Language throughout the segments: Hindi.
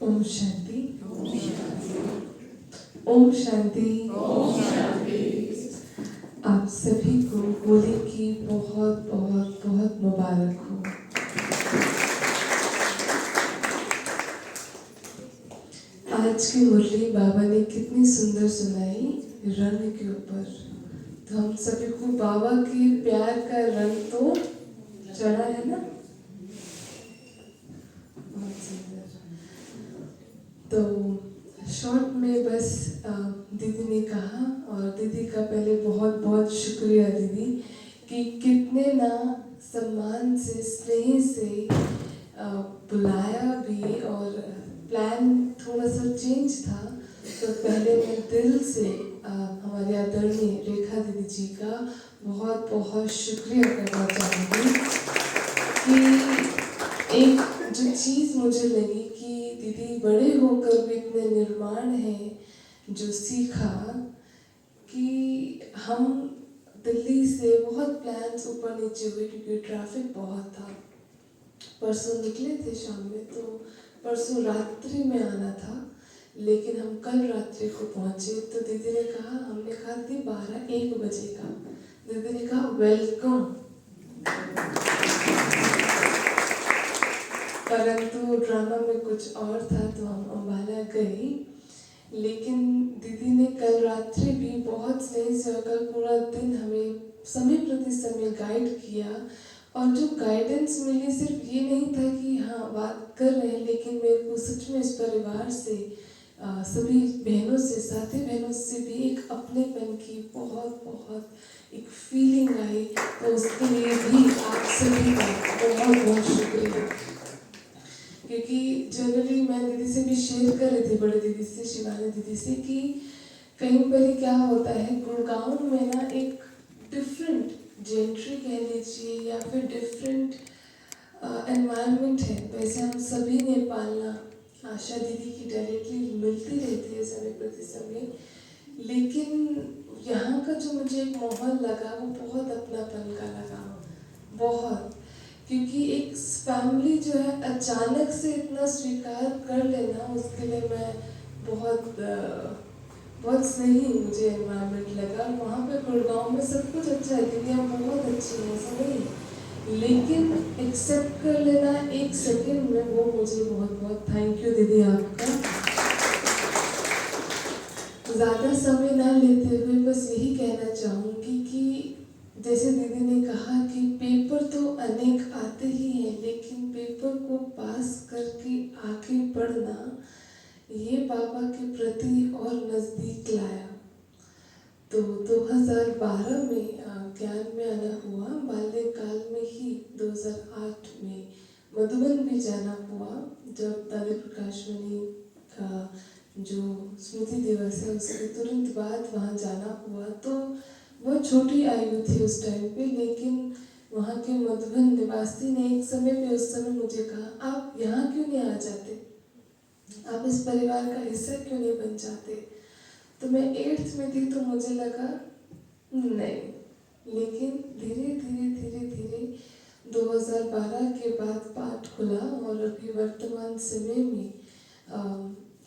ओम शांति। ओम शांति। आप सभी को होली की बहुत बहुत बहुत मुबारक हो। आज की मुरली बाबा ने कितनी सुंदर सुनाई रंग के ऊपर। तो हम सभी को बाबा के प्यार का रंग तो चढ़ा है ना, बहुत सुंदर। तो शॉर्ट में बस दीदी ने कहा, और दीदी का पहले बहुत बहुत शुक्रिया दीदी कि कितने ना सम्मान से स्नेह से बुलाया भी, और प्लान थोड़ा सा चेंज था। तो पहले मैं दिल से हमारे आदरणीय रेखा दीदी जी का बहुत बहुत शुक्रिया करना चाहूँगी कि एक जो चीज़ मुझे लगी कि दीदी बड़े होकर भी इतने निर्माण है, जो सीखा कि हम दिल्ली से बहुत प्लान्स ऊपर नीचे हुए क्योंकि ट्रैफिक बहुत था। परसों निकले थे शाम में, तो परसों रात्रि में आना था, लेकिन हम कल रात्रि को पहुँचे। तो दीदी ने कहा, हमने कहा थी 12-1 बजे का, दीदी ने कहा वेलकम, परंतु ड्रामा में कुछ और था तो हम अम्बाला गए। लेकिन दीदी ने कल रात्रि भी बहुत स्नेह से और कल पूरा दिन हमें समय प्रति समय गाइड किया। और जो गाइडेंस मिली सिर्फ ये नहीं था कि हाँ बात कर रहे हैं, लेकिन मेरे को सच में इस परिवार से सभी बहनों से, साथी बहनों से भी एक अपनेपन की बहुत बहुत एक फीलिंग आई। तो उसके लिए भी आप सभी का बहुत बहुत शुक्रिया। क्योंकि जनरली मैं दीदी से भी शेयर कर रही थी, बड़े दीदी से, शिवानी दीदी से, कि कहीं पर क्या होता है गुड़गांव में ना, एक डिफरेंट जेंट्री कह लीजिए या फिर डिफरेंट एनवायरनमेंट है। वैसे हम सभी ने पालना आशा दीदी की डायरेक्टली मिलती रहती है समय प्रति समय, लेकिन यहाँ का जो मुझे एक माहौल लगा वो बहुत अपनापन का लगा, बहुत। क्योंकि एक फैमिली जो है अचानक से इतना स्वीकार कर लेना, उसके लिए मैं बहुत बहुत सही मुझे एनवायरनमेंट लगा। वहाँ पे गुड़गांव में सब कुछ अच्छा है, दीदियाँ बहुत अच्छी हैं, ऐसा नहीं, लेकिन एक्सेप्ट कर लेना एक सेकंड में, वो मुझे बहुत बहुत थैंक यू दीदी आपका। ज़्यादा समय ना लेते हुए बस यही कहना चाहूँगी कि जैसे दीदी ने कहा कि पेपर तो अनेक आते ही हैं, लेकिन पेपर को पास करके आगे बढ़ना, ये बाबा के प्रति और नज़दीक लाया। तो 2012 में ज्ञान में आना हुआ, बाल्यकाल में ही 2008 में मधुबन भी जाना हुआ, जब दादा प्रकाश मणि का जो स्मृति दिवस है उसके तुरंत बाद वहाँ जाना हुआ। तो बहुत छोटी आयु थी उस टाइम पे, लेकिन वहाँ के मधुबन निवासी ने एक समय पे, उस समय मुझे कहा, आप यहाँ क्यों नहीं आ जाते, आप इस परिवार का हिस्सा क्यों नहीं बन जाते। तो मैं 8th में थी, तो मुझे लगा नहीं, लेकिन धीरे धीरे धीरे धीरे 2012 के बाद पाठ खुला, और अभी वर्तमान समय में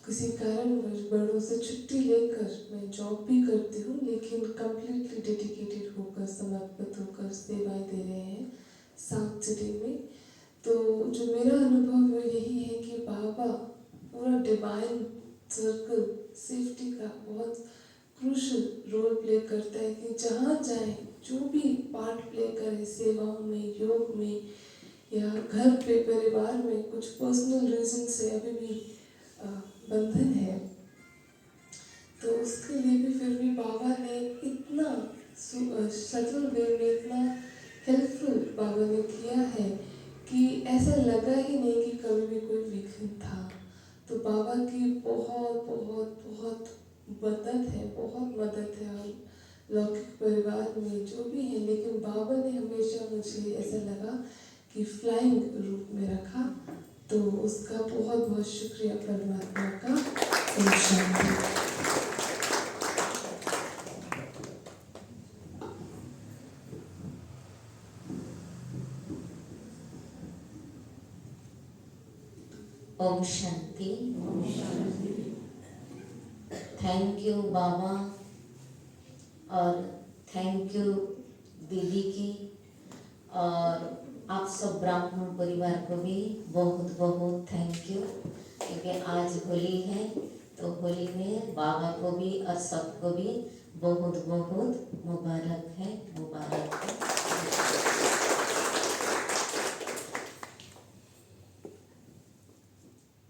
किसी कारणवश बड़ों से छुट्टी लेकर मैं जॉब भी करती हूँ, लेकिन कम्प्लीटली डेडिकेटेड होकर, समर्पित होकर सेवाएं दे रहे हैं साउथ सिटी में। तो जो मेरा अनुभव है यही है कि बाबा पूरा डिवाइन सर्कल सेफ्टी का बहुत क्रूशल रोल प्ले करता है कि जहाँ जाए, जो भी पार्ट प्ले करे, सेवाओं में, योग में, या घर पे परिवार में कुछ पर्सनल रीजन से अभी भी बंधन है, तो उसके लिए भी फिर भी बाबा ने इतना सटल वे में, इतना हेल्पफुल बाबा ने किया है कि ऐसा लगा ही नहीं कि कभी भी कोई विघ्न था। तो बाबा की बहुत बहुत बहुत मदद है, बहुत मदद है, और लौकिक परिवार में जो भी है, लेकिन बाबा ने हमेशा मुझे ऐसा लगा कि फ्लाइंग रूप में रखा। तो उसका बहुत बहुत शुक्रिया परमात्मा का। ओम शांति। ओम शांति। थैंक यू बाबा और थैंक यू दीदी की और आप सब ब्राह्मण परिवार को भी बहुत बहुत थैंक यू, क्योंकि आज होली है तो होली में बाबा को भी और सबको भी बहुत बहुत मुबारक है, मुबारक है।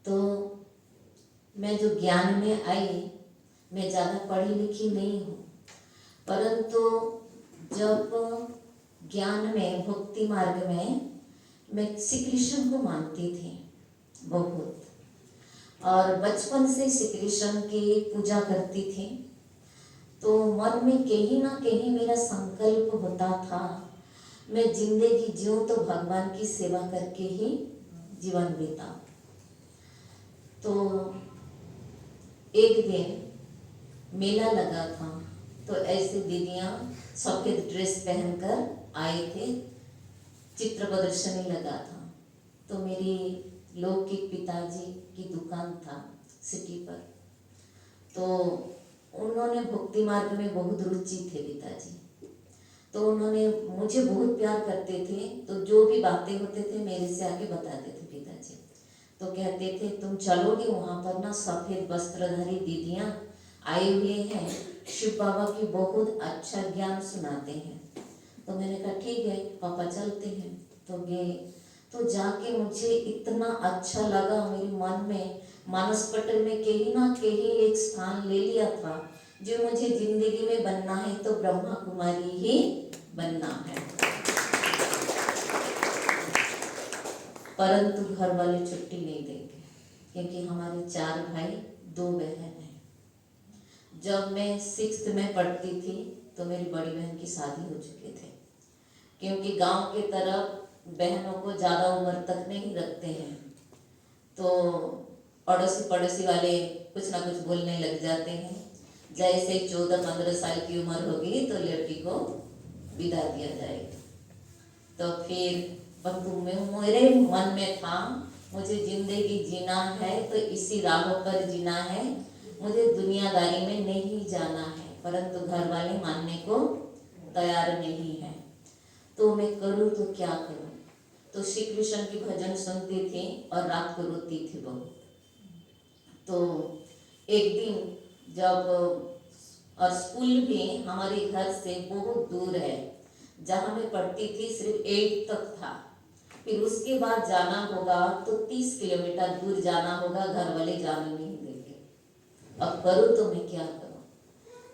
तो मैं जो ज्ञान में आई, मैं ज़्यादा पढ़ी लिखी नहीं हूँ, परंतु जब ज्ञान में भक्ति मार्ग में मैं श्री कृष्ण को मानती थी बहुत, और बचपन से श्री कृष्ण की पूजा करती थी। तो मन में कहीं ना कहीं मेरा संकल्प होता था मैं जिंदगी जीऊँ तो भगवान की सेवा करके ही जीवन बिताऊं। तो एक दिन मेला लगा था, तो ऐसे दीदियाँ सफ़ेद ड्रेस पहनकर आए थे, चित्र प्रदर्शनी लगा था। तो मेरी लौकिक पिताजी की दुकान था सिटी पर, तो उन्होंने भक्ति मार्ग में बहुत रुचि थे पिताजी, तो उन्होंने मुझे बहुत प्यार करते थे। तो जो भी बातें होते थे मेरे से आके बताते थे पिताजी। तो कहते थे तुम चलोगे वहाँ पर ना, सफ़ेद वस्त्रधारी दीदियाँ आए हुए हैं, शिव बाबा की बहुत अच्छा ज्ञान सुनाते हैं। तो मैंने कहा ठीक है पापा चलते हैं। तो गए, तो जाके मुझे इतना अच्छा लगा, मेरे मन में मानस पटल में कहीं ना कहीं एक स्थान ले लिया था। जो मुझे जिंदगी में बनना है तो ब्रह्मा कुमारी ही बनना है। परंतु घर वाले छुट्टी नहीं देंगे, क्योंकि हमारे 4 भाई 2 बहन हैं। जब मैं 6th में पढ़ती थी तो मेरी बड़ी बहन की शादी हो चुके थे, क्योंकि गांव के तरफ बहनों को ज़्यादा उम्र तक नहीं रखते हैं, तो अड़ोसी पड़ोसी वाले कुछ ना कुछ बोलने लग जाते हैं। जैसे 14-15 साल की उम्र होगी तो लड़की को विदा दिया जाएगा। तो फिर मेरे मन में था मुझे जिंदगी जीना है तो इसी राहों पर जीना है, मुझे दुनियादारी में नहीं जाना है। परंतु घर वाले मानने को तैयार नहीं है, तो मैं करूँ तो क्या करूँ। तो श्री कृष्ण की भजन सुनती थी और रात को रोती थी बहुत। तो एक दिन जब, और स्कूल भी हमारे घर से बहुत दूर है, जहाँ मैं पढ़ती थी सिर्फ 8 तक था, फिर उसके बाद जाना होगा तो 30 किलोमीटर दूर जाना होगा, घर वाले जाने नहीं देंगे। अब करूँ तो मैं क्या करूँ।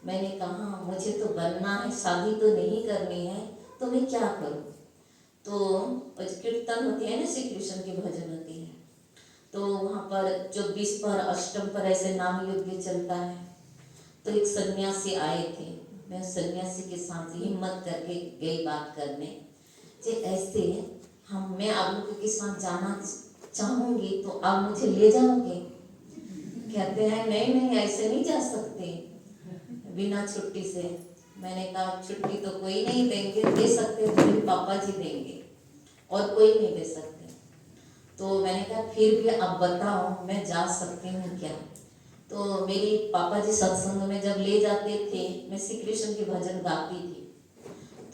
मैंने कहा मुझे तो बनना है, शादी तो नहीं करनी है, तो मैं क्या करूँ। तो कीर्तन होती है ना, श्री कृष्ण की भजन होती है, तो वहाँ पर 24 पर अष्टम पर ऐसे नाम यज्ञ चलता है। तो एक सन्यासी आए थे, मैं सन्यासी के साथ हिम्मत करके गई बात करने, कि ऐसे मैं आप लोगों के साथ जाना चाहूँगी तो आप मुझे ले जाओगे। कहते हैं नहीं नहीं ऐसे नहीं जा सकते बिना छुट्टी से। मैंने कहा छुट्टी तो कोई नहीं देंगे, दे सकते तो मेरे पापा जी देंगे और कोई नहीं दे सकते। तो मैंने कहा फिर भी अब बताओ मैं जा सकती हूँ क्या। तो मेरी पापा जी सत्संग में जब ले जाते थे, मैं श्री कृष्ण के भजन गाती थी,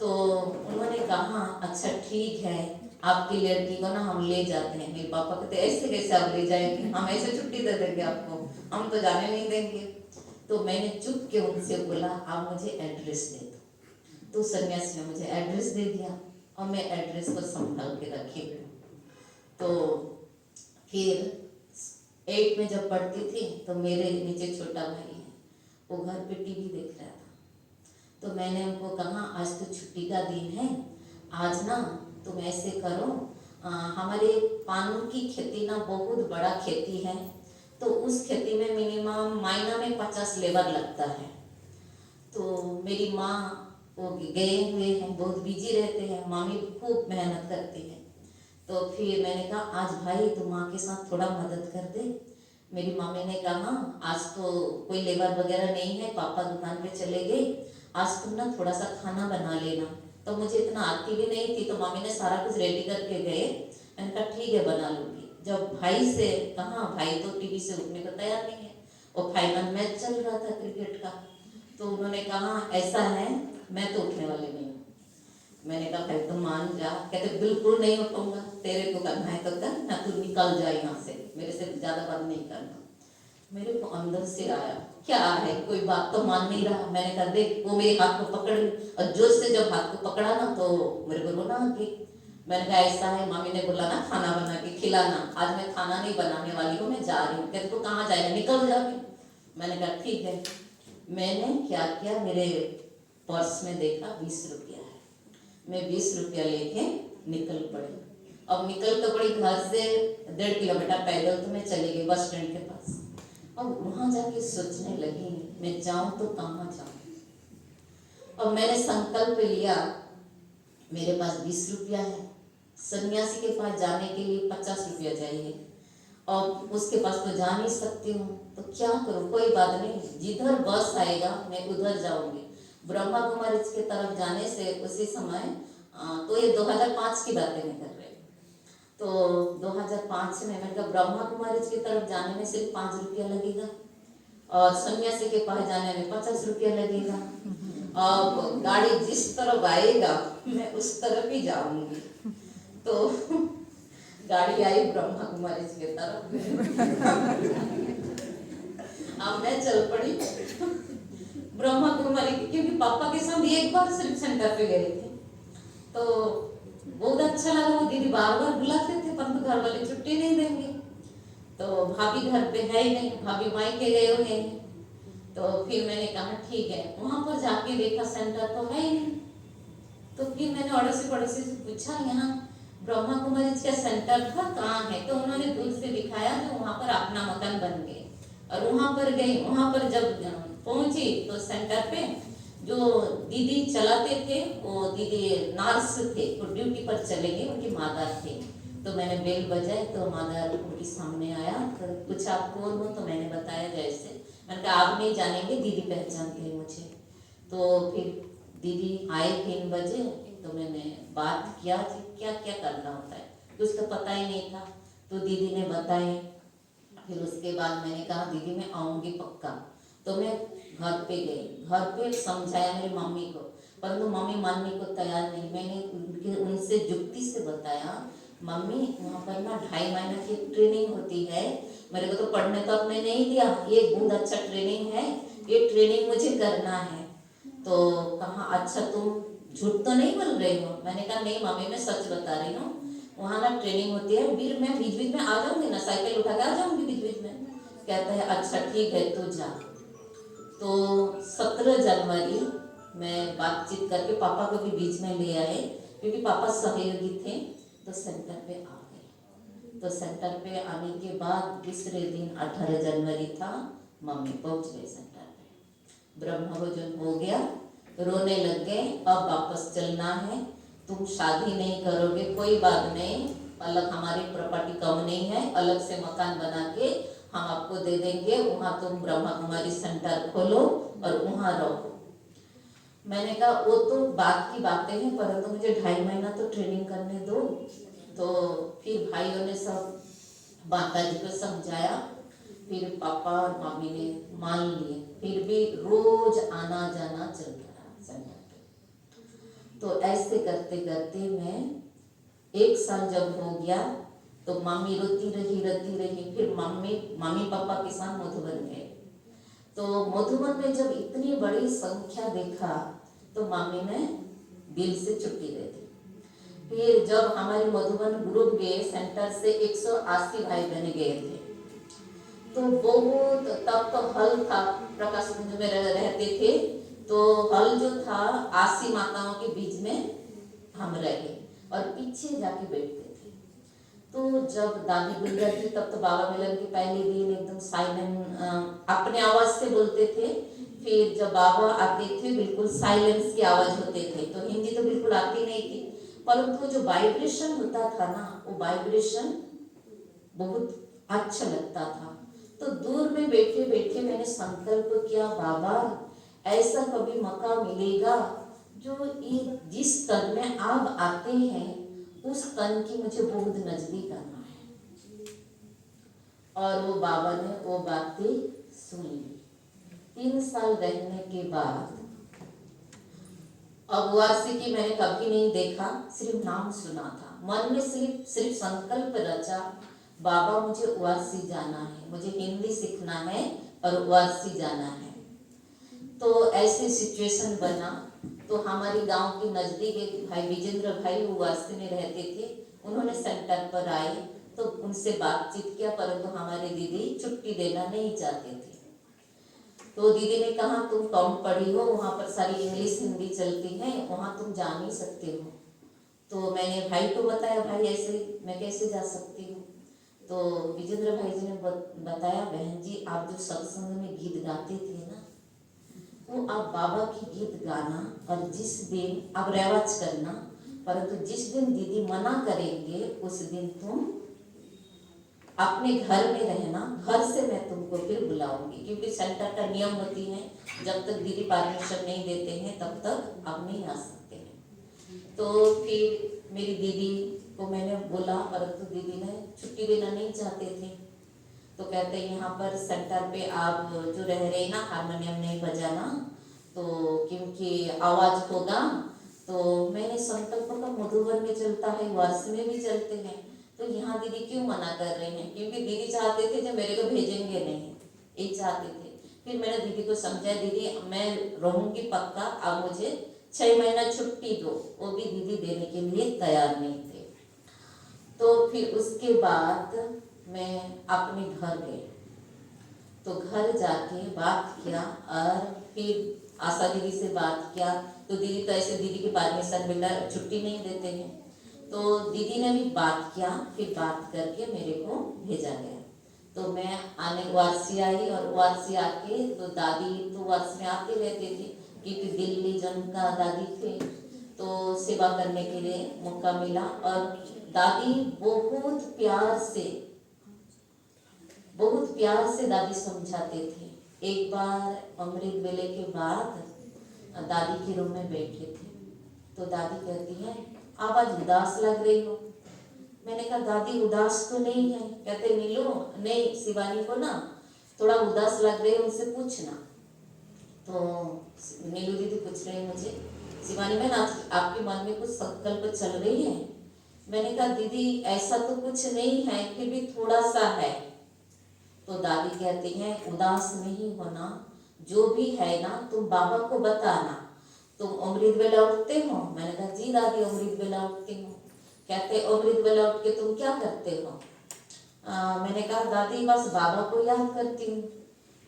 तो उन्होंने कहा अच्छा ठीक है आपकी लड़की को ना हम ले जाते हैं। मेरे पापा कहते ऐसे कैसे आप ले जाएंगे, हम ऐसे छुट्टी दे देंगे आपको, हम तो जाने नहीं देंगे। तो मैंने चुप के उनसे बोला आप मुझे एड्रेस दे दो। तो सन्यासी ने मुझे एड्रेस दे दिया और मैं एड्रेस को संभाल के रखी। तो फिर 8 में जब पढ़ती थी तो मेरे नीचे छोटा भाई है, वो घर पे टीवी देख रहा था। तो मैंने उनको कहा आज तो छुट्टी का दिन है, आज ना तुम ऐसे करो, हमारे पानू की खेती ना बहुत बड़ा खेती है, तो उस खेती में मिनिमम महीना में 50 लेबर लगता है। तो मेरी माँ वो गए हुए हैं, बहुत बिजी रहते हैं, मामी खूब मेहनत करती है। तो फिर मैंने कहा आज भाई तुम माँ के साथ थोड़ा मदद कर दे। मेरी मामी ने कहा आज तो कोई लेबर वगैरह नहीं है, पापा दुकान पे चले गए, आज तुम ना थोड़ा सा खाना बना लेना। तो मुझे इतना आती भी नहीं थी, तो मामी ने सारा कुछ रेडी करके गए। मैंने कहा ठीक है बना लूँगी। जब भाई से कहा, भाई तो टीवी से उठने को तैयार नहीं है, और फाइनल मैच चल रहा था क्रिकेट का, तो उन्होंने कहा ऐसा है मैं तो उठने वाली नहीं हूँ। मैंने कहा भाई तुम मान जा। कहते बिल्कुल नहीं उठूंगा, तेरे को करना है तो कर, ना तू निकल जा यहाँ से, मेरे से ज़्यादा बात नहीं करना। मेरे को अंदर से आया क्या है, कोई बात तो मान नहीं रहा। मैंने कहा देख, वो मेरे हाथ को पकड़ ली, और जोर से जब हाथ को पकड़ा ना तो मेरे को रोना आ गई। मैंने कहा ऐसा है, मामी ने बोला ना खाना बना के खिलाना, आज मैं खाना नहीं बनाने वाली हूँ, मैं जा रही हूँ। कहते तो कहाँ जाएगा, निकल जाके। मैंने कहा ठीक है। मैंने क्या किया, मेरे पर्स में देखा 20 रुपया है, मैं 20 रुपया लेके निकल पड़ी। अब निकल तो पड़ी घर से 1.5 किलोमीटर पैदल, तो मैं चली गई बस स्टैंड के पास। अब वहाँ जाके सोचने लगी मैं जाऊँ तो कहाँ जाऊँ। अब मैंने संकल्प लिया, मेरे पास 20 रुपया है, सन्यासी के पास जाने के लिए 50 रुपया चाहिए, और उसके पास तो जा नहीं सकती हूँ, तो क्या करूँ। कोई बात नहीं, जिधर बस आएगा मैं उधर जाऊँगी। ब्रह्मा कुमारी की तरफ जाने से उसी समय तो ये 2005 की बातें नहीं कर रहे, तो 2005 में मैंने कहा ब्रह्मा कुमारी की तरफ जाने में सिर्फ 5 रुपया लगेगा, और सन्यासी के पास जाने में 50 रुपया लगेगा। अब गाड़ी जिस तरफ आएगा मैं उस तरफ ही जाऊंगी। तो गाड़ी आई ब्रह्मा कुमारी की तरफ। अब मैं चल पड़ी ब्रह्मा कुमारी, क्योंकि पापा के साथ एक बार सिर्फ सेंटर पे गए थे, तो बहुत अच्छा लगा। वो दीदी बार बार बुलाते थे, परंतु घर वाले छुट्टी नहीं देंगे, तो भाभी घर पे है ही नहीं, भाभी मायके गए हुए हैं। तो फिर मैंने कहा ठीक है, वहां पर जाके देखा सेंटर तो है ही नहीं। तो फिर मैंने अड़ोसी पड़ोसी से पूछा यहाँ ब्रह्मा कुमारी का सेंटर था कहाँ है, तो उन्होंने दूर से दिखाया जो वहां पर अपना मकान बन गए, और वहां पर गई। वहां पर जब पहुंची तो सेंटर पे जो दीदी चलाते थे, वो दीदी नर्स थे, वो ड्यूटी पर चले गए, उनकी मादार थे। तो मैंने बेल बजाई तो मादार उनके सामने आया, तो कुछ आप कौन हो, तो मैंने बताया जैसे। मैंने कहा आप नहीं जानेंगे, दीदी पहचानते हैं मुझे। तो फिर दीदी आए 3 बजे, तो मैंने बात किया कि क्या क्या करना होता है, कुछ तो पता ही नहीं था, तो दीदी ने बताए। फिर उसके बाद मैंने कहा दीदी मैं आऊँगी पक्का। तो मैं घर पे गई, घर पे समझाया मेरी मम्मी को, परंतु मम्मी मानने को तैयार नहीं। मैंने उनसे जुक्ति से बताया मम्मी वहाँ पर ना 2.5 महीने की ट्रेनिंग होती है, मेरे को तो पढ़ने तो आपने नहीं दिया, ये बहुत अच्छा ट्रेनिंग है, ये ट्रेनिंग मुझे करना है। तो कहा अच्छा तुम झूठ तो नहीं बोल रही हो। मैंने कहा नहीं मम्मी मैं सच बता रही हूँ, वहाँ ना ट्रेनिंग होती है, फिर मैं बीच बीच में आ जाऊँगी ना, साइकिल उठा के आ जाऊँगी बीच बीच में। कहता है अच्छा ठीक है तू जा। तो 17 जनवरी मैं बातचीत करके पापा को भी बीच में ले आए, क्योंकि पापा सहयोगी थे, तो सेंटर पे आ गए। तो सेंटर पे आने के बाद दूसरे दिन 18 जनवरी था, मम्मी पहुंच गई सेंटर पे। ब्रह्म भोजन हो गया, रोने लग गए, अब वापस चलना है, तुम शादी नहीं करोगे कोई बात नहीं, अलग हमारी प्रॉपर्टी कम नहीं है, अलग से मकान बना के हम आपको दे देंगे, वहाँ तुम ब्रह्मा कुमारी सेंटर खोलो और वहाँ रहो। मैंने कहा वो तो बात की बातें हैं, परंतु मुझे 2.5 महीना तो ट्रेनिंग करने दो। तो फिर भाइयों ने सब माता जी को समझाया, फिर पापा और मम्मी ने मान लिए, फिर भी रोज आना जाना चलता रहा सेंटर पे। तो ऐसे करते करते मैं 1 साल जब हो गया, तो मम्मी रोती रही। फिर मम्मी पापा के साथ मधुबन गए। तो मधुबन में जब इतनी बड़ी संख्या देखा, तो मम्मी ने दिल से छुट्टी दे दी। फिर जब हमारे मधुबन ग्रुप गए, सेंटर से 180 भाई बहन गए थे, तो बहुत तब तो हल था, प्रकाश कुंज में रहते थे, तो हल जो था 80 माताओं के बीच में हम रहे और पीछे जाके बैठते थे। तो जब दादी गुजर थी तब तो बाबा मिलन के पहले दिन एकदम साइलेंट अपने आवाज से बोलते थे, फिर जब बाबा आते थे बिल्कुल साइलेंस की आवाज होते थे, तो हिंदी तो बिल्कुल आती नहीं थी, परंतु जो वाइब्रेशन होता था ना, वो वाइब्रेशन बहुत अच्छा लगता था। तो दूर में बैठे बैठे मैंने संकल्प किया, बाबा ऐसा कभी मौका मिलेगा जो ये जिस तन में आप आते हैं उस तन की मुझे बहुत नजदीक आना है। और वो बाबा ने वो बातें सुन ली। 3 साल रहने के बाद अब वारसी की मैंने कभी नहीं देखा, सिर्फ नाम सुना था। मन में सिर्फ संकल्प रचा, बाबा मुझे वारसी जाना है, मुझे हिंदी सीखना है और वारसी जाना है। तो ऐसी सिचुएशन बना। तो हमारी गांव के नज़दीक एक भाई विजेंद्र भाई वो वारसी में रहते थे, उन्होंने सेंटर पर आए तो उनसे बातचीत किया, परंतु हमारे दीदी छुट्टी देना नहीं चाहते थे। तो दीदी ने कहा तुम कम पढ़ी हो, वहाँ पर सारी इंग्लिश हिंदी चलती है, वहाँ तुम जा नहीं सकते हो। तो मैंने भाई को बताया, भाई ऐसे मैं कैसे जा सकती हूँ। तो विजेंद्र भाई जी ने बताया, बहन जी आप जो सत्संग में गीत गाते थे ना, वो आप बाबा की गीत गाना, और जिस दिन आप रिवाज करना, परंतु जिस दिन दीदी मना करेंगे उस दिन तुम अपने घर में रहना, घर से मैं तुमको फिर बुलाऊंगी, क्योंकि सेंटर का नियम होती है जब तक दीदी परमिशन नहीं देते हैं तब तक आप नहीं आ सकते हैं। तो फिर मेरी दीदी को मैंने बोला, परंतु दीदी ने छुट्टी देना नहीं चाहते थे। तो कहते यहाँ पर सेंटर पे आप जो रह रहे ना, हारमोनियम नहीं बजाना, तो क्योंकि आवाज होगा। तो मैंने संकल्प का मधुबन में चलता है, वारसी में भी चलते हैं, तो यहाँ दीदी क्यों मना कर रहे हैं, क्योंकि दीदी चाहते थे जो मेरे को भेजेंगे नहीं, ये चाहते थे। फिर मैंने दीदी को समझाया, दीदी मैं रहूँगी पक्का, आप मुझे 6 महीना छुट्टी दो, वो भी दीदी देने के लिए तैयार नहीं थे। तो फिर उसके बाद मैं अपने घर गई, तो घर जाके बात किया, और फिर आशा दीदी से बात किया। तो दीदी तो ऐसे दीदी की परमिशन मिला, छुट्टी नहीं देते हैं। तो दीदी ने भी बात किया, फिर बात करके मेरे को भेजा गया। तो मैं आने वारसी आई, और वारसी आके तो दादी तो वारसी में आते रहते थे, क्योंकि दिल्ली जन का दादी थे, तो सेवा करने के लिए मौका मिला। और दादी बहुत प्यार से दादी समझाते थे। एक बार अमृत वेले के बाद दादी के रूम में बैठे थे, तो दादी कहती है, आप आज उदास लग रही हो। मैंने कहा दादी उदास तो नहीं है। कहते नीलू, नहीं शिवानी को ना थोड़ा उदास लग रही है, उनसे पूछना। तो नीलू दीदी पूछ रही मुझे, शिवानी बहन आज आपके मन में कुछ संकल्प चल रही है। मैंने कहा दीदी ऐसा तो कुछ नहीं है, फिर भी थोड़ा सा है। तो दादी कहती हैं, उदास नहीं होना, जो भी है ना तुम बाबा को बताना। तुम अमृत वेला उठते हो? मैंने कहा जी दादी अमृत वेला उठती हूँ। कहते अमृत वेला उठ के तुम क्या करते हो? मैंने कहा दादी बस बाबा को याद करती हूँ।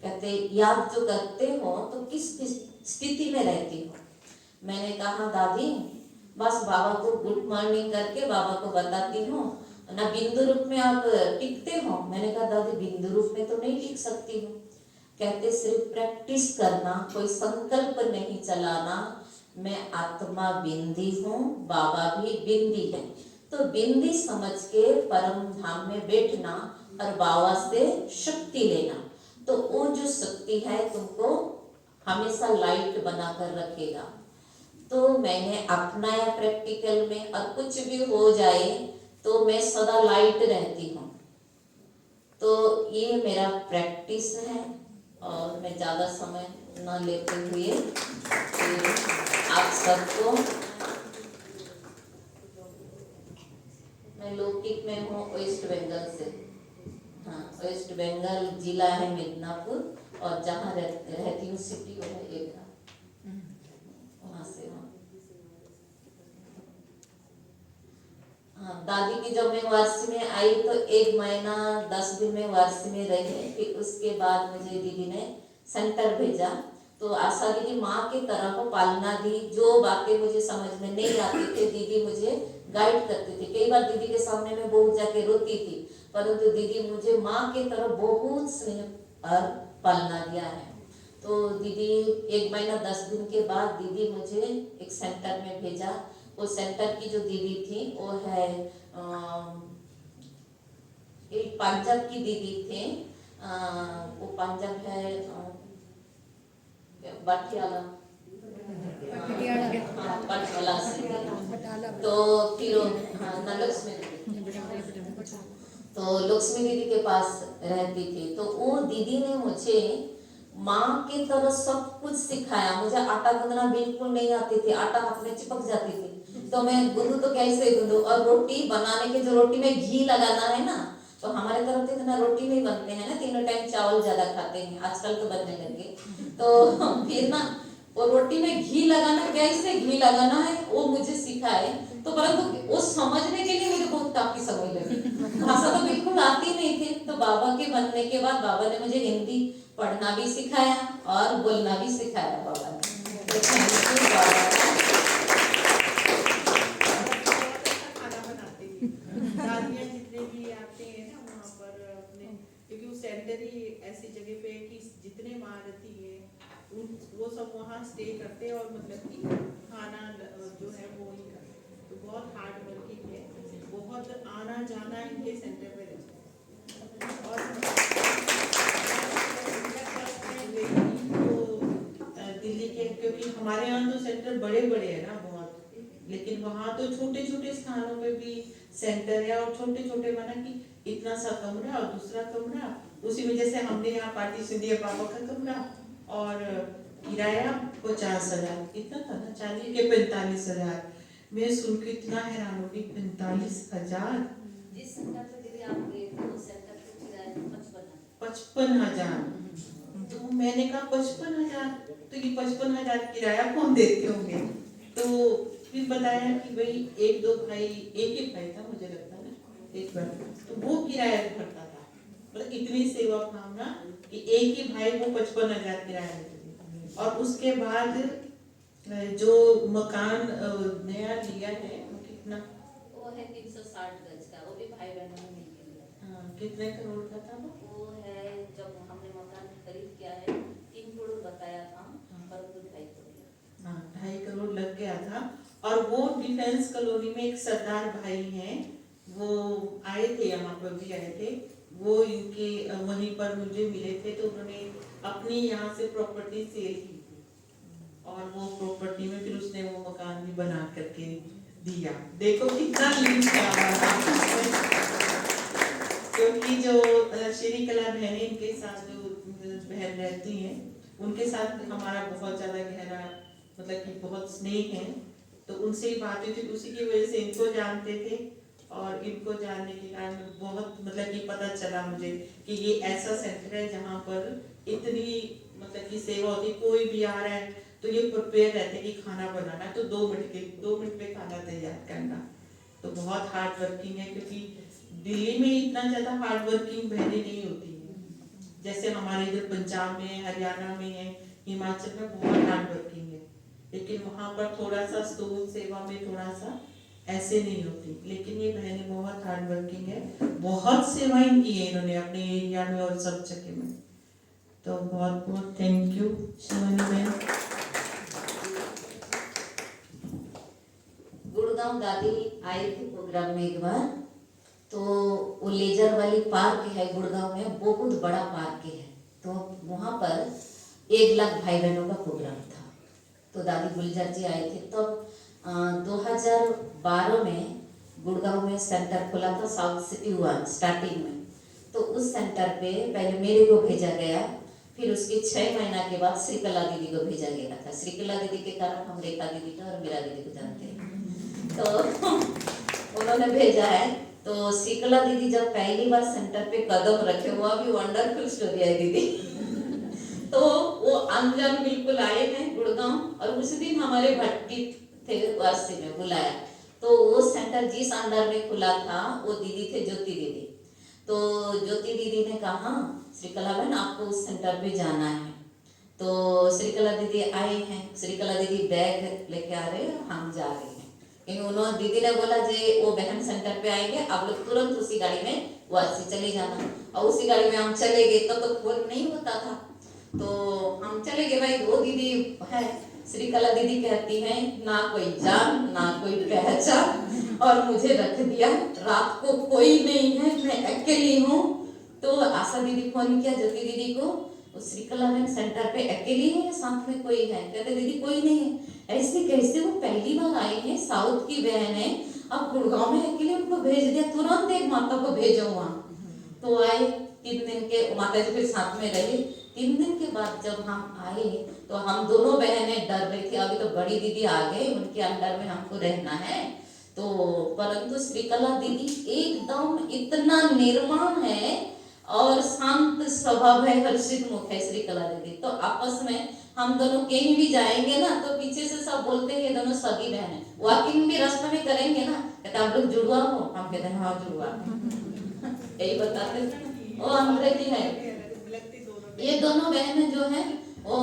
कहते याद जो करते हो तो किस स्थिति में रहती हो? मैंने कहा दादी बस बाबा को गुड मॉर्निंग करके बाबा को बताती हूँ ना, बिंदु रूप में आप टिकते हो? मैंने कहा दादी बिंदु रूप में तो नहीं टिक सकती हूँ। कहते सिर्फ प्रैक्टिस करना, कोई संकल्प नहीं चलाना। मैं आत्मा बिंदी हूँ, बाबा भी बिंदी है, तो बिंदी समझ के परम धाम में बैठना और बाबा से शक्ति लेना, तो वो जो शक्ति है तुमको हमेशा लाइट बनाकर रखेगा। तो मैंने अपनाया प्रैक्टिकल में, और कुछ भी हो जाए तो मैं सदा लाइट रहती हूँ। तो ये मेरा प्रैक्टिस है, और मैं ज़्यादा समय न लेते हुए आप सबको, मैं लौकिक में हूँ वेस्ट बंगाल से। हाँ, वेस्ट बंगाल जिला है मिदनापुर, और जहाँ रहती हूँ सिटी वो है एक, वहाँ से हूँ। हाँ, दादी की जब मैं वारसी में आई तो 1 महीना 10 दिन में वारसी में रही। फिर उसके बाद मुझे दीदी ने सेंटर भेजा। तो आशा दीदी माँ की तरह पालना दी, जो बातें मुझे समझ में नहीं आती थी दीदी मुझे गाइड करती थी। कई बार दीदी के सामने मैं बहुत जाके रोती थी, परंतु दीदी मुझे माँ की तरह बहुत स्नेह और पालना दिया है। तो दीदी 1 महीना 10 दिन के बाद दीदी मुझे एक सेंटर में भेजा। वो सेंटर की जो दीदी थी वो है एक पंजाब की दीदी थे, वो पंजाब है बटियाला, बटियाला से। तो फिर नलक्स में, तो लक्ष्मी दीदी के पास रहती थी। तो वो दीदी ने मुझे माँ की तरह सब कुछ सिखाया। मुझे आटा गूंदना बिल्कुल नहीं आती थी, आटा हाथ में चिपक जाती थी, तो मैं गूंदू तो कैसे गूंदू। और रोटी बनाने के, जो रोटी में घी लगाना है ना, तो हमारे तरफ तो इतना रोटी नहीं बनते हैं ना, तीनों टाइम चावल ज्यादा खाते हैं, आजकल तो बनने लगे। तो फिर ना वो रोटी में घी लगाना, कैसे घी लगाना है वो मुझे सिखाए। तो परंतु वो समझने के लिए मुझे बहुत काफी समय लगी, भाषा तो बिल्कुल आती नहीं थी। तो बाबा के बनने के बाद बाबा ने मुझे हिंदी पढ़ना भी सिखाया और बोलना भी सिखाया बाबा ने। तो थैंक यू बाबा का। खाना बनाते हैं दादियाँ जितने भी आते हैं ना वहाँ पर अपने, क्योंकि वो सेंटर ही ऐसी जगह पे है कि जितने माँ रहती है वो सब वहाँ स्टे करते हैं और मतलब कि खाना जो है वो ही करते हैं। तो बहुत हार्ड वर्किंग है, बहुत आना जाना इनके सेंटर पे रहता है। और दिल्ली के, क्योंकि हमारे यहाँ तो सेंटर बड़े बड़े हैं ना बहुत, लेकिन वहाँ तो छोटे छोटे स्थानों पे भी सेंटर है। और छोटे छोटे माना कि इतना सा कमरा और दूसरा कमरा, उसी में जैसे हमने यहाँ पार्टीशन दिया पापा का कमरा, और किराया 50,000 इतना था ना, 40 के 45,000। मैं सुन के इतना हैरान हो गई, 45,000। जिस सेंटर पे दीदी आप गए थे उस सेंटर पे किराया 55,000। तो मैंने कहा 55,000, तो ये 55,000 किराया कौन देते होंगे। तो फिर बताया कि भाई एक दो भाई, एक ही भाई था मुझे लगता है ना, एक बार, तो वो किराया भरता था। मतलब इतनी सेवा भावना कि एक ही भाई वो 55,000 किराया देते थे। और उसके बाद जो मकान नया लिया है वो कितना, वो है 360 गज का, वो भी भाई बहनों ने मिलकर लिया। कितने करोड़ का था वो है, जब हमने मकान खरीद किया है 3 करोड़ बताया था, परंतु 2.5 करोड़। हाँ, 2.5 करोड़ लग गया था। और वो डिफेंस कॉलोनी में एक सरदार भाई हैं, वो आए थे, यहाँ पर भी आए थे, वो इनके वहीं पर मुझे मिले थे। तो उन्होंने अपनी यहाँ से प्रॉपर्टी सेल की थी, और वो प्रॉपर्टी में फिर उसने वो मकान भी बना करके दिया। देखो कितना लिंक है हमारा। क्योंकि जो श्री कला बहनें, इनके साथ जो बहन रहती हैं, उनके साथ हमारा बहुत ज़्यादा गहरा, मतलब कि बहुत स्नेह है। तो उनसे ही बात हुई थी, उसी की वजह से इनको जानते थे। और इनको जानने के कारण बहुत, मतलब कि पता चला मुझे कि ये ऐसा सेंटर है जहाँ पर इतनी, मतलब कि सेवा होती। कोई भी आ रहा है तो ये प्रिपेयर रहते कि खाना बनाना है तो 2 मिनट में खाना तैयार करना। तो बहुत हार्ड वर्किंग है, क्योंकि दिल्ली में इतना ज़्यादा हार्ड वर्किंग बहनें नहीं होती है जैसे हमारे इधर पंजाब में, हरियाणा में है, हिमाचल में बहुत हार्ड वर्किंग है। लेकिन वहाँ पर थोड़ा सा स्थूल सेवा में थोड़ा सा ऐसे नहीं होती। लेकिन ये बहनें बहुत हार्ड वर्किंग है, बहुत सेवाएं की है इन्होंने अपने एरिया में और सब जगह में। तो बहुत बहुत थैंक यू शिवानी बहन। गुड़गांव दादी आई थी प्रोग्राम में एक बार, तो वो लेजर वाली पार्क है गुड़गांव में, बहुत बड़ा पार्क है। तो वहाँ पर 1 लाख भाई बहनों का प्रोग्राम था। तो दादी गुलजार जी आए थे। तो 2012 में गुड़गांव में सेंटर खुला था, साउथ सिटी 1 स्टार्टिंग में। तो उस सेंटर पे पहले मेरे को भेजा गया, फिर उसके 6 महीना के बाद श्रीकला दीदी को भेजा गया था। श्रीकला दीदी के कारण हम रेखा दीदी का और मीरा दीदी को जानते हैं। तो उन्होंने भेजा है। तो श्रीकला दीदी जब पहली बार सेंटर पे कदम रखे, वो भी वंडरफुल स्टोरी है दीदी। तो वो अनजान बिल्कुल आए हैं गुड़गांव, और उस दिन हमारे भट्टी थे वासी में बुलाया। तो वो सेंटर जिस अंडर में खुला था वो दीदी थे ज्योति दीदी। तो ज्योति दीदी ने कहा श्रीकला बहन आपको उस सेंटर पे जाना है। तो श्रीकला दीदी आए हैं, श्रीकला दीदी बैग लेके आ रहे हैं, हम जा रहे हैं। लेकिन उन्होंने, दीदी ने बोला जे वो बहन सेंटर पे आएंगे, आप लोग तुरंत उसी गाड़ी में वासी चले जाना। और उसी गाड़ी में हम चले गए। तो फोन नहीं होता था, तो हम चले गए। भाई 2 दीदी है। श्रीकला दीदी कहती हैं ना कोई जान ना कोई पहचान, और मुझे रख दिया। रात को कोई नहीं है, मैं अकेली हूँ। तो आशा दीदी फोन किया ज्योति दीदी को, श्रीकला बहन सेंटर पे अकेली है, साथ में कोई है? कहते दीदी कोई नहीं है। ऐसे कैसे? वो पहली बार आई है, साउथ की बहन है, अब गुड़गांव में अकेले उनको भेज दिया। तुरंत एक माता को भेजो वहाँ। तो आए 3 दिन के, माता जी फिर साथ में रहे। 3 दिन के बाद जब हम आए तो हम दोनों बहनें डर रही थी, अभी तो बड़ी दीदी आ गई, उनके अंडर में हमको रहना है। तो परंतु श्रीकला दीदी एकदम इतना निर्मम है और शांत स्वभाव है, हर्षित मुख है श्रीकला दीदी। तो आपस में हम दोनों कहीं भी जाएंगे ना तो पीछे से सब बोलते हैं ये दोनों सगी बहन है। वॉकिंग भी रास्ते में करेंगे ना, कहते आप लोग जुड़वा हो, हम कहते हैं हाँ जुड़वा यही बताते वो अंग्रेजी है। ये दोनों बहनें जो है वो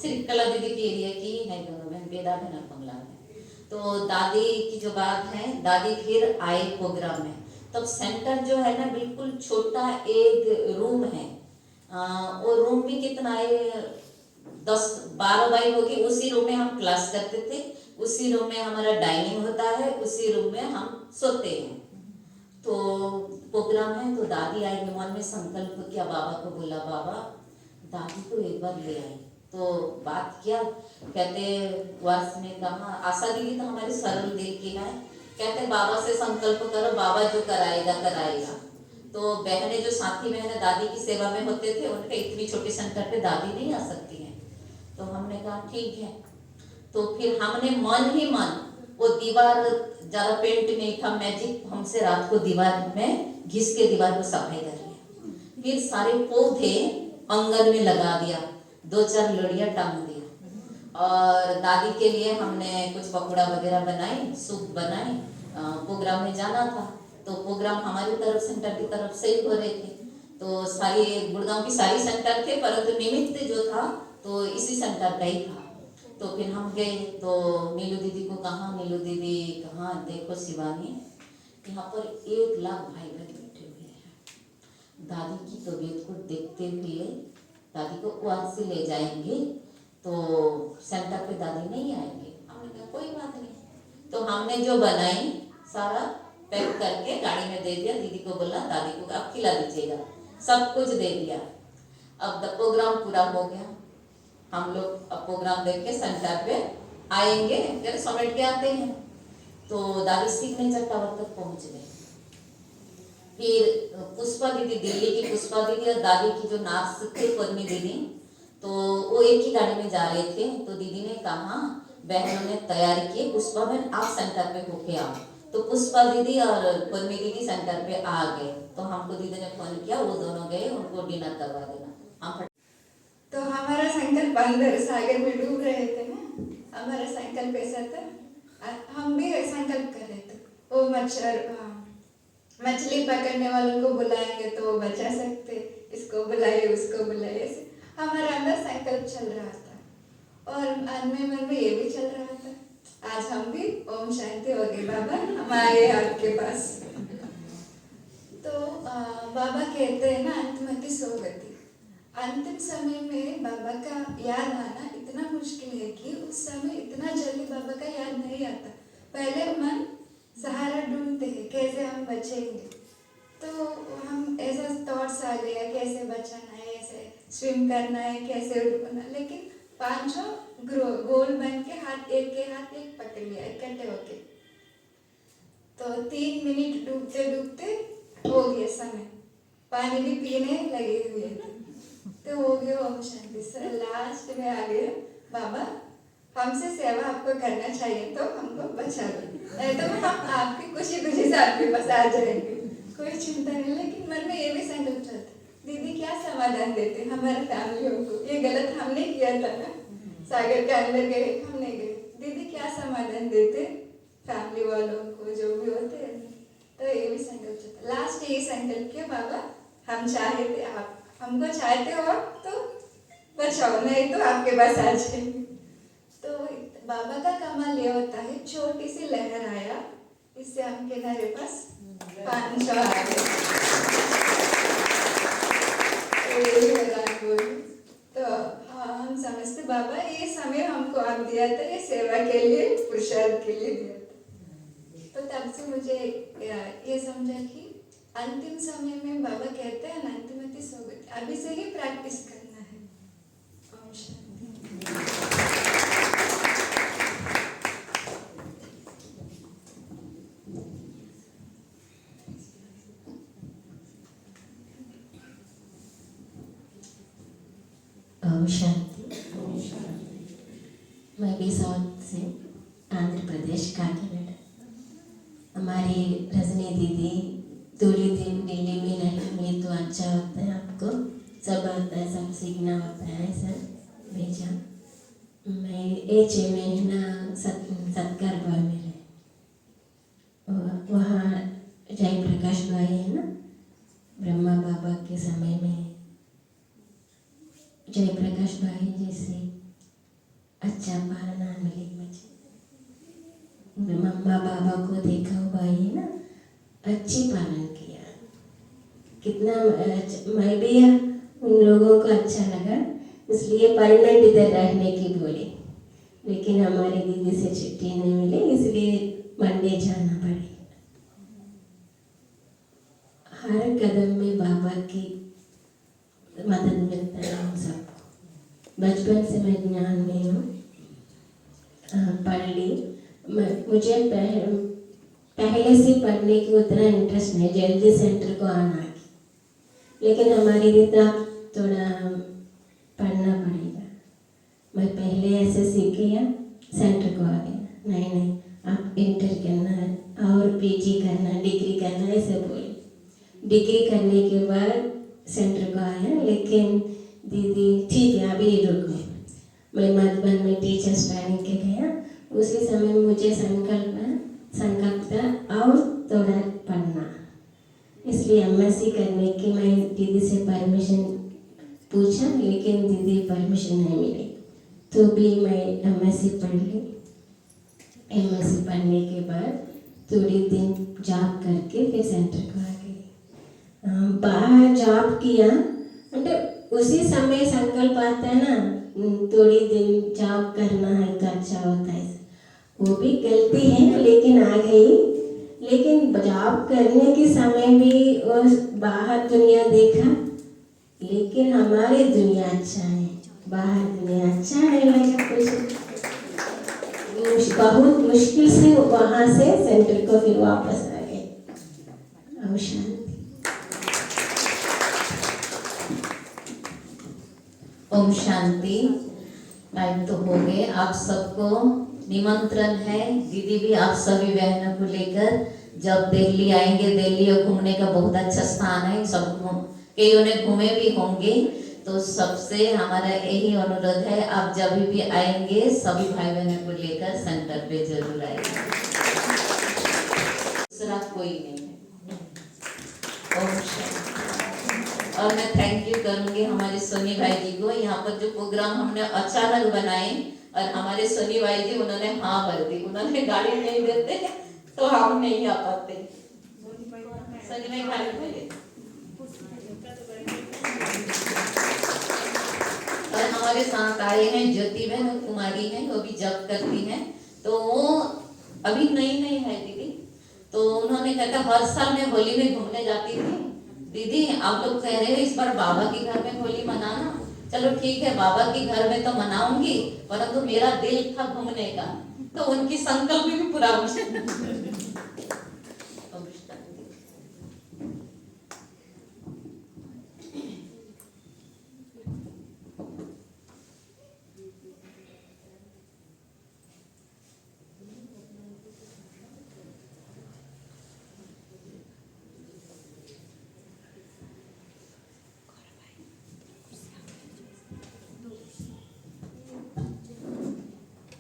श्रीकला दीदी के एरिया की है, दोनों बहन बेदा बहन और बंगला में। तो दादी की जो बात है, दादी फिर आए प्रोग्राम में, तब सेंटर जो है ना बिल्कुल छोटा एक रूम है। वो रूम भी कितना है 10-12 बाई होगी। उसी रूम में हम क्लास करते थे, उसी रूम में हमारा डाइनिंग होता है, उसी रूम में हम सोते हैं। तो प्रोग्राम है तो दादी आएगी, मन में संकल्प किया, बाबा को बोला बाबा दादी को एक बार ले आए। तो बात किया, कहते वर्ष में कहा, आशा दीदी तो हमारी सरल दिल की है, कहते बाबा से संकल्प करो, बाबा जो कराएगा कराएगा। तो बहनें जो साथी बहनें दादी की सेवा में होते थे, उनके इतनी छोटी सेंटर पे दादी नहीं आ सकती हैं। तो हमने कहा ठीक है। तो फिर हमने मन ही मन वो दीवार ज़्यादा पेंट नहीं था, मैजिक हमसे रात को दीवार में घिस के दीवार को सफाई कर लिया। फिर सारे पौधे आंगन में लगा दिया, 2-4 लड़ियाँ टांग दिया और दादी के लिए हमने कुछ पकौड़ा वगैरह बनाए, सूप बनाए। प्रोग्राम में जाना था तो प्रोग्राम हमारी तरफ सेंटर की तरफ से ही हो रहे थे। तो सारी गुड़गांव की सारी सेंटर थे, परंतु निमित्त जो था तो इसी सेंटर का ही था। तो फिर हम गए तो नीलू दीदी को कहा, नीलू दीदी कहा देखो शिवानी, यहाँ पर 1 लाख भाई बहन बैठे हुए हैं। दादी की तबीयत को देखते हुए दादी को वार्ड से ले जाएंगे तो सेंटर पे दादी नहीं आएंगे। हमने कहा कोई बात नहीं। तो हमने जो बनाई सारा पैक करके गाड़ी में दे दिया, दीदी को बोला दादी को आप खिला दीजिएगा, सब कुछ दे दिया। अब द प्रोग्राम पूरा हो गया, हम लोग अब प्रोग्राम देख के सेंटर पे आएंगे, जरा समेट के आते हैं। तो दादी सिग्नेचर टावर तक पहुंच गए। फिर पुष्पा दीदी, दिल्ली की पुष्पा दीदी और दादी की जो नार्स थे पद्मी दीदी, तो वो एक ही गाड़ी में जा रहे थे। तो दीदी ने कहा बहनों ने तैयारी की, पुष्पा बहन आप सेंटर पे होके आओ। तो पुष्पा दीदी और पद्मी दीदी सेंटर पे आ गए। तो हमको दीदी ने फोन किया, वो दोनों गए, उनको डिनर करवा देना। हम तो हमारा संकल्प अंदर सागर में डूब रहे थे ना, हमारा संकल्प ऐसा था, हम भी संकल्प कर रहे थे वो मछली पकड़ने वालों को बुलाएंगे तो वो बचा सकते, इसको बुलाए उसको बुलाए, ऐसे हमारा अंदर संकल्प चल रहा था। और मन में ये भी चल रहा था आज हम भी ओम शांति हो गए बाबा, हम आए आपके पास। तो बाबा कहते हैं ना अंतमति सोगति, अंतिम समय में बाबा का याद आना इतना मुश्किल है कि उस समय इतना जल्दी बाबा का याद नहीं आता। पहले मन सहारा ढूंढते हैं कैसे हम बचेंगे, तो हम ऐसा थॉट्स आ गया कैसे बचाना है, ऐसे स्विम करना है, कैसे उड़ना, लेकिन 5 गोल बन के हाथ एक पकड़ लिया इकट्ठे होके। तो 3 मिनट डूबते डूबते हो गया समय, पानी भी पीने लगे हुए थे, तो हो गया ओम शांति। सर लास्ट में आ गया बाबा हमसे सेवा आपको करना चाहिए तो हमको बचा दो, नहीं तो हम आपकी खुशी खुशी से आपके पास आ जाएंगे, कोई चिंता नहीं। लेकिन मन में ये भी संकल्प चलता दीदी क्या समाधान देते हमारे फैमिलियों को, ये गलत हमने किया था ना, सागर के अंदर गए हमने गए, दीदी क्या समाधान देते फैमिली वालों को जो भी होते हैं। तो ये भी संकल्प चलता। लास्ट ये संकल्प किया बाबा हम चाहे थे आप हमको चाहते हो तो बचाओ, नहीं तो आपके पास आ जाएंगे। तो बाबा का कमाल ये होता है छोटी सी लहर आया, इससे हम किनारे पास 500 आ गए। तो हाँ हम समझते बाबा ये समय हमको आप दिया था, ये सेवा के लिए पुरुषार्थ के लिए दिया था। तो तब से मुझे ये समझा कि अंतिम समय में बाबा कहते हैं अंतिमति सोगति, अभी से ही प्रैक्टिस करना है। ओम शांति। शांति। मैं भी साउथ से, आंध्र प्रदेश काकीनाडा। हमारी रजनी दीदी थोड़ी दिन दिल्ली में रहेंगे तो अच्छा होता है, आपको सब आता है, सब सीखना होता है, सर भेजा। मैं एक 6 महीना सत्कार भाई में रहे, वहाँ जयप्रकाश भाई है ना, ब्रह्मा बाबा के समय में जयप्रकाश भाई जैसे अच्छा पालना मिली मुझे। मम्मा बाबा को देखा हुआ भाई है ना, अच्छी पालन किया, कितना मैं भी उन लोगों को अच्छा लगा, इसलिए परमानेंट इधर रहने की बोली, लेकिन हमारी दीदी से छुट्टी नहीं मिली, इसलिए मंडे जाना पड़ेगा। हर कदम में बाबा की मदद मिलता है हम सबको। बचपन से मैं ज्ञान में हूँ, पढ़ ली। मुझे पहले से पढ़ने की उतना इंटरेस्ट नहीं, जल्दी सेंटर को आना की, लेकिन हमारी दीदी थोड़ा पढ़ना पड़ेगा। मैं पहले SSC किया, सेंटर को आ गया, नहीं आप इंटर करना है और PG करना, डिग्री करना है, ऐसे बोले। डिग्री करने के बाद सेंटर को आया, लेकिन दीदी ठीक है अभी रुको। मैं मधुबन में टीचर्स ट्रेनिंग के गया, उसी समय मुझे संकल्प था और थोड़ा पढ़ना, इसलिए MSc करने की मैं दीदी से परमिशन पूछा, लेकिन दीदी परमिशन नहीं मिली, तो भी मैं MSc पढ़ ली। MSc पढ़ने के बाद थोड़ी दिन जॉब करके फिर सेंटर को आ गई। बाहर जॉब किया, मतलब उसी समय संकल्प आता है ना, थोड़ी दिन जॉब करना है तो अच्छा होता है, वो भी गलती है लेकिन आ गई। लेकिन जॉब करने के समय भी उस बाहर दुनिया देखा, लेकिन हमारी दुनिया अच्छा है, बाहर दुनिया अच्छा है लगा कुछ। बहुत मुश्किल से वहाँ से सेंटर को फिर वापस आ गए। अब शांति। ओम शांति। टाइम तो हो गए, आप सबको निमंत्रण है, दीदी भी आप सभी बहनों को लेकर जब दिल्ली आएंगे, दिल्ली और घूमने का बहुत अच्छा स्थान है, सब कईयों ने घूमे भी होंगे, तो सबसे हमारा यही अनुरोध है, आप जब भी आएंगे सभी भाई बहनों को लेकर सेंटर पे जरूर आएंगे, दूसरा कोई नहीं है। ओम शांति। और मैं थैंक यू करूंगी हमारे सोनी भाई जी को, यहाँ पर जो प्रोग्राम हमने अचानक बनाए और हमारे सोनी भाई जी उन्होंने हाँ भर दी, उन्होंने गाड़ी नहीं देते तो हम नहीं आ पाते। सोनी भाई गाड़ी बोले। और हमारे साथ आए हैं ज्योति बहन और कुमारी हैं, वो भी जॉब करती हैं, तो वो अभी नई है दीदी, तो उन्होंने कहता हर साल मैं होली में घूमने जाती थी, दीदी आप लोग कह रहे हो इस बार बाबा के घर में होली मनाना, चलो ठीक है बाबा के घर में तो मनाऊंगी, परंतु मेरा दिल था घूमने का, तो उनकी संकल्प भी पूरा हो जाए।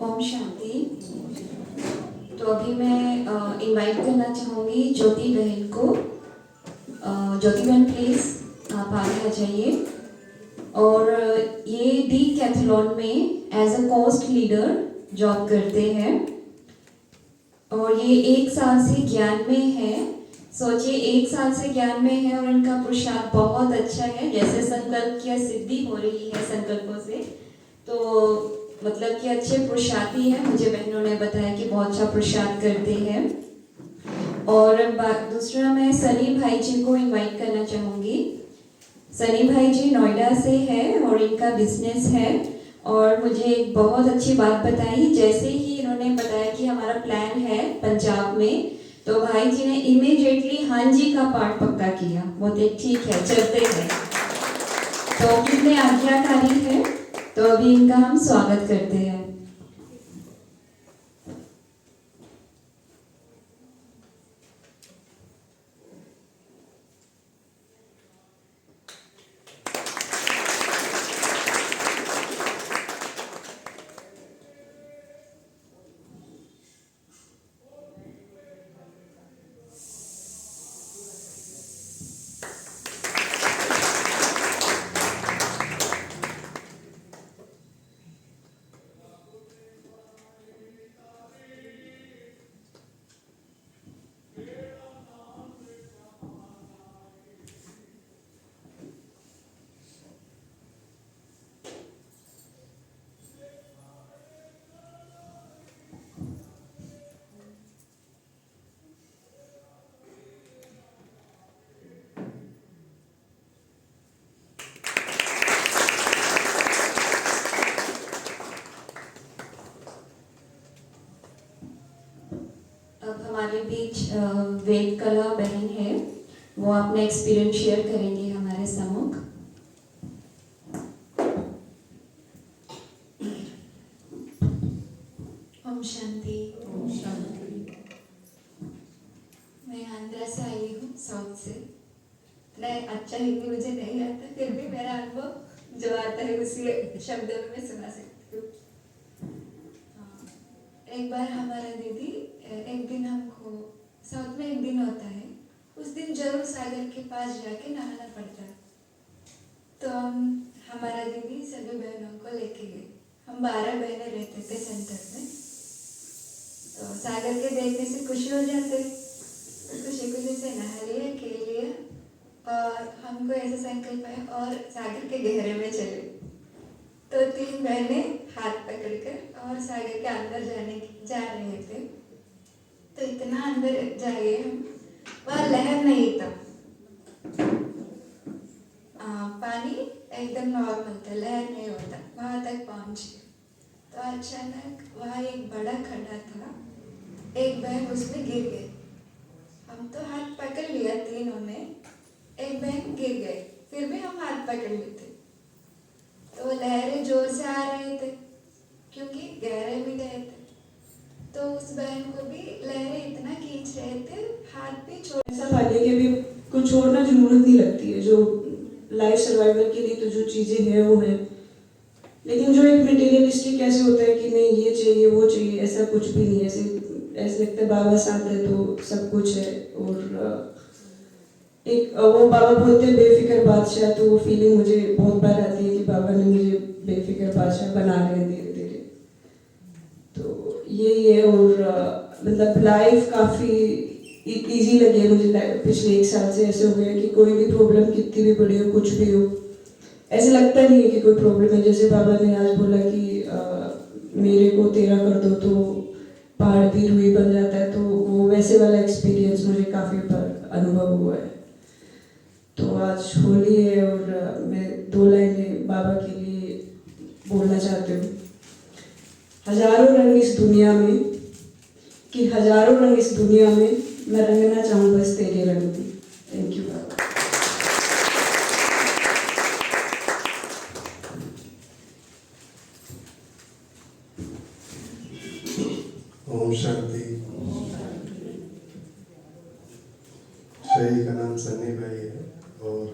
ओम शांति। तो अभी मैं इनवाइट करना चाहूँगी ज्योति बहन को। ज्योति बहन प्लीज़ आप आगे आ जाइए। और ये डीकैथलॉन में as a coast leader job करते हैं और ये 1 साल से ज्ञान में है। सोचिए 1 साल से ज्ञान में है और इनका पुरुषार्थ बहुत अच्छा है, जैसे संकल्प की सिद्धि हो रही है संकल्पों से, तो मतलब कि अच्छे पुरुषार्थी हैं। मुझे बहनों ने बताया कि बहुत अच्छा पुरुषार्थ करते हैं। और दूसरा मैं सनी भाई जी को इनवाइट करना चाहूँगी। सनी भाई जी नोएडा से है और इनका बिजनेस है, और मुझे एक बहुत अच्छी बात बताई, जैसे ही इन्होंने बताया कि हमारा प्लान है पंजाब में, तो भाई जी ने इमीडिएटली हाँ जी का पार्ट पक्का किया, बोलते ठीक है चलते हैं। तो कितने आज्ञाकारी है। तो अभी इनका हम स्वागत करते हैं। अब हमारे बीच वेद कला बहन है, वो अपना एक्सपीरियंस शेयर करेंगे हमारे सम्मुख। ओम शांति। मैं आंध्रा से आई हूँ, साउथ से। इतना अच्छा हिंदी मुझे नहीं आता, फिर भी मेरा अनुभव जो आता है उसी शब्दों में मैं सुना सकती हूँ। एक बार हमारा दीदी, एक दिन हमको साउथ में एक दिन होता है, उस दिन जरूर सागर के पास जाके नहाना पड़ता है। तो हमारा दीदी सभी बहनों को लेके गए। हम 12 बहनें रहते थे सेंटर में। तो सागर के देखने से खुशी हो जाते, खुशी खुशी से नहा लिया, खेल लिया और हमको ऐसा संकल्प आया और सागर के गहरे में चले। तो 3 बहनें हाथ पकड़कर और सागर के अंदर जा रहे थे। तो इतना अंदर जाए हम, वहाँ लहर नहीं था, पानी एकदम नॉर्मल था, लहर नहीं होता। वहाँ तक पहुँचे तो अचानक वहाँ एक बड़ा खड्डा था, एक बहन उसमें गिर गई। हम तो हाथ पकड़ लिया तीनों ने, एक बहन गिर गई, फिर भी हम हाथ पकड़ लेते। तो लहरें जोर से आ रहे थे क्योंकि गहरे में गए थे। तो उस बहन को भी लहरें इतना खींच रहे थे, हाथ भी छोड़। ऐसा पाने के भी कुछ छोड़ना जरूरत नहीं लगती है, जो लाइफ सर्वाइवल के लिए तो जो चीज़ें हैं वो है। लेकिन जो एक मटेरियलिस्टिक ऐसे होता है कि नहीं ये चाहिए वो चाहिए, ऐसा कुछ भी नहीं है। ऐसे लगता है बाबा साथ है तो सब कुछ है। और एक वो बाबा बोलते हैं बेफिक्र बादशाह, तो वो फीलिंग मुझे बहुत बार आती है कि बाबा ने मुझे बेफिक्र बादशाह बना रहे हैं धीरे धीरे। तो यही है। और मतलब लाइफ काफ़ी इजी लगी है मुझे। पिछले 1 साल से ऐसे हो गया कि कोई भी प्रॉब्लम कितनी भी बड़ी हो, कुछ भी हो, ऐसे लगता नहीं है कि कोई प्रॉब्लम है। जैसे बाबा ने आज बोला कि मेरे को तेरा कर दो तो पहाड़ भी रुई बन जाता है, तो वो वैसे वाला एक्सपीरियंस मुझे काफ़ी बार अनुभव हुआ है। तो आज होली है और मैं 2 लाइनें बाबा के लिए बोलना चाहती हूँ। हजारों रंग इस दुनिया में, कि हजारों रंग इस दुनिया में, मैं रंगना चाहूँ बस तेरे रंग में। थैंक यू बाबा। ओम शांति। शहीद का नाम सन्नी भाई है और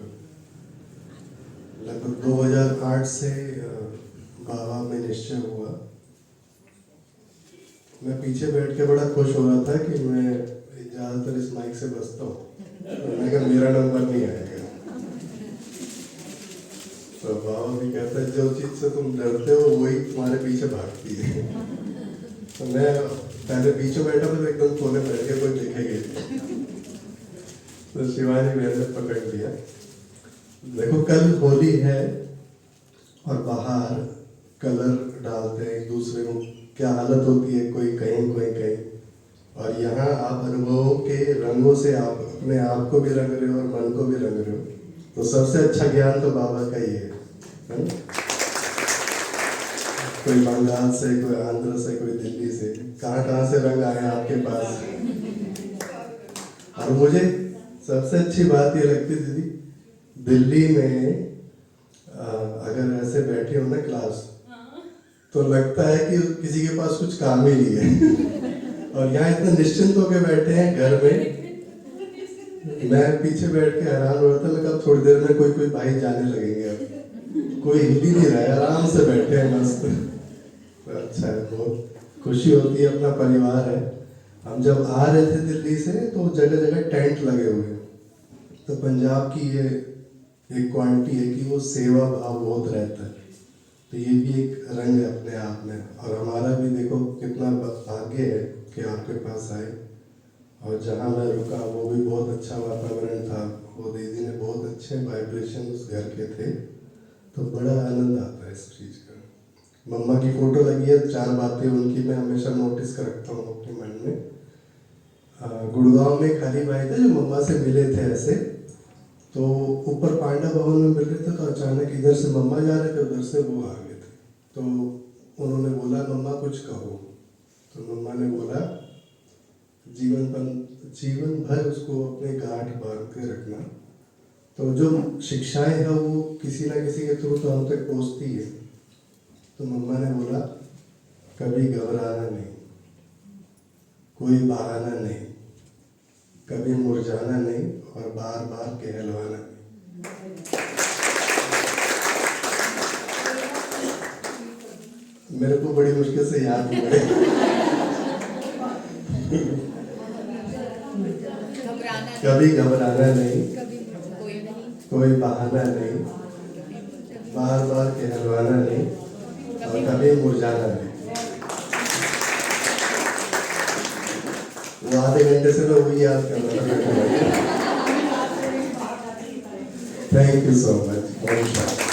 लगभग 2008 से बाबा में निश्चय हुआ। मैं पीछे बैठ के बड़ा खुश हो रहा था कि मैं ज़्यादातर इस माइक से बचता हूँ, तो मैं कहा मेरा नंबर नहीं आएगा। तो बाबा भी कहता है जो चीज़ से तुम डरते हो वही तुम्हारे पीछे भागती है। तो मैं पहले पीछे बैठा था, एकदम कोने बैठ के कोई दिखेगी, तो शिवानी बहन ने पकड़ लिया। देखो कल होली है और बाहर कलर डालते हैं एक दूसरे को, क्या हालत होती है, कोई कहीं कोई कहीं। और यहाँ आप अनुभवों के रंगों से आप अपने आप को भी रंग रहे हो और मन को भी रंग रहे हो। तो सबसे अच्छा ज्ञान तो बाबा का ही है। कोई बंगाल से, कोई आंध्र से, कोई दिल्ली से, कहाँ से रंग आए आपके पास। और मुझे सबसे अच्छी बात ये लगती दीदी, दिल्ली में अगर ऐसे बैठे हो ना क्लास, तो लगता है कि किसी के पास कुछ काम ही नहीं है। और यहाँ इतने निश्चिंत होकर बैठे हैं घर में, मैं पीछे बैठ के हैरान हो रहा था। मैं कहा थोड़ी देर में कोई भाई जाने लगेंगे, अब कोई हिल ही नहीं रहा है, आराम से बैठे हैं मस्त। अच्छा है, बहुत खुशी होती है, अपना परिवार है। हम जब आ रहे थे दिल्ली से तो जगह जगह टेंट लगे हुए हैं। तो पंजाब की ये एक क्वालिटी है कि वो सेवा भाव बहुत रहता है, तो ये भी एक रंग है अपने आप में। और हमारा भी देखो कितना भाग्य है कि आपके पास आए, और जहाँ मैं रुका वो भी बहुत अच्छा वातावरण था। वो दीदी ने बहुत अच्छे वाइब्रेशन उस घर के थे, तो बड़ा आनंद आता है इस चीज़ का। मम्मा की फोटो लगी है, 4 बातें उनकी मैं हमेशा नोटिस कर रखता हूँ अपने मन में। गुड़गांव में खाली भाई थे जो मम्मा से मिले थे ऐसे, तो ऊपर पांडा भवन में मिल रहे थे, तो अचानक इधर से मम्मा जा रहे थे, उधर से वो आ गए थे। तो उन्होंने बोला मम्मा कुछ कहो, तो मम्मा ने बोला जीवन भर उसको अपने गांठ बांध के रखना। तो जो शिक्षाएं हैं वो किसी ना किसी के थ्रू तो हम तक पहुँचती है। तो मम्मा ने बोला कभी घबराना नहीं, कोई बहाना नहीं, कभी मुरझाना नहीं, और बार बार कहलवाना नहीं। मेरे को बड़ी मुश्किल से याद हो गए। कभी घबराना नहीं, कोई बहाना नहीं, बार बार कहलवाना नहीं, और कभी मुरझाना नहीं। वो आधे घंटे से मैं वही याद कर रहा था। Thank you so much.